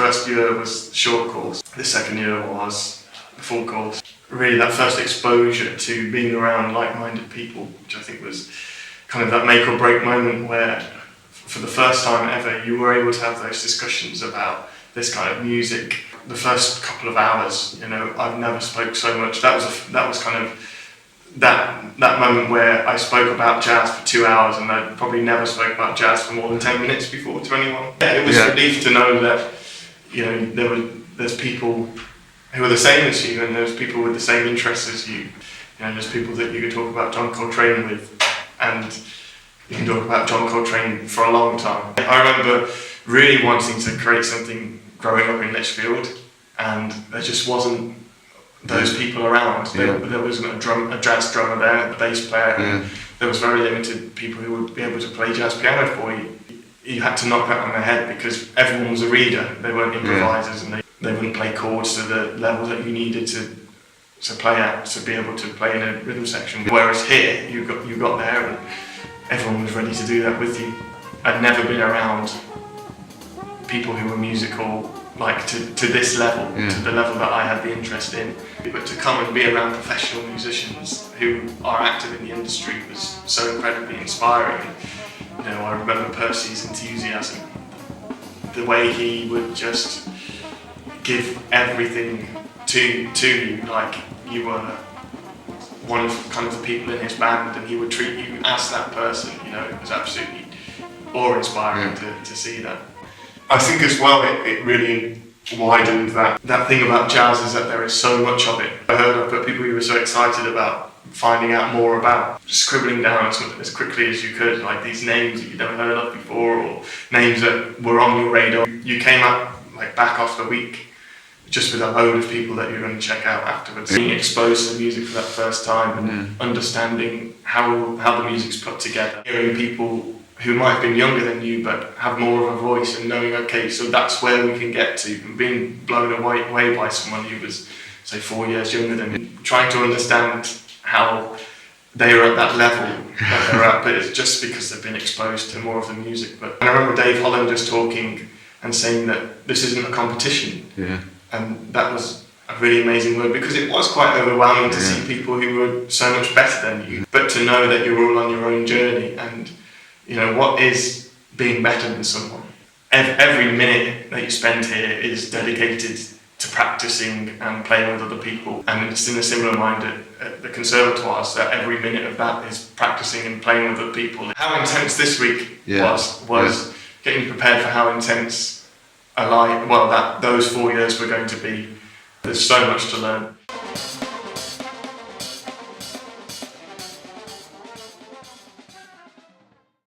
first year was short course, the second year was the full course. Really that first exposure to being around like-minded people, which I think was kind of that make or break moment where for the first time ever you were able to have those discussions about this kind of music. The first couple of hours, you know, I've never spoke so much. That was kind of that moment where I spoke about jazz for 2 hours, and I probably never spoke about jazz for more than 10 minutes before to anyone. Yeah, it was a relief to know that, you know, there's people who are the same as you, and there's people with the same interests as you. You know, there's people that you can talk about John Coltrane with, and you can talk about John Coltrane for a long time. I remember really wanting to create something growing up in Lichfield, and there just wasn't those people around. There wasn't a jazz drummer there, a bass player, and there was very limited people who would be able to play jazz piano for you. You had to knock that on the head because everyone was a reader. They weren't improvisers, and they wouldn't play chords to the level that you needed to play at to be able to play in a rhythm section. Whereas here, you got there and everyone was ready to do that with you. I'd never been around people who were musical like to this level, to the level that I had the interest in. But to come and be around professional musicians who are active in the industry was so incredibly inspiring. You know, I remember Percy's enthusiasm, the way he would just give everything to you, like you were one of kind of the people in his band, and he would treat you as that person. You know, it was absolutely awe-inspiring to see that. I think as well it really widened that thing about jazz is that there is so much of it. I heard of but people who were so excited about finding out more about, scribbling down as quickly as you could, like these names that you'd never heard of before, or names that were on your radar. You came up like back off the week just with a load of people that you're going to check out afterwards. Being exposed to the music for that first time and understanding how the music's put together. Hearing people who might have been younger than you but have more of a voice, and knowing, okay, so that's where we can get to, and being blown away by someone who was, say, 4 years younger than me, trying to understand how they are at that level that they're at, but it's just because they've been exposed to more of the music. But I remember Dave Holland just talking and saying that this isn't a competition, and that was a really amazing word, because it was quite overwhelming to see people who were so much better than you, but to know that you're all on your own journey. And you know, what is being better than someone? Every minute that you spend here is dedicated to practicing and playing with other people. And it's in a similar mind at the conservatoires, that every minute of that is practicing and playing with other people. How intense this week was getting prepared for how intense those 4 years were going to be. There's so much to learn.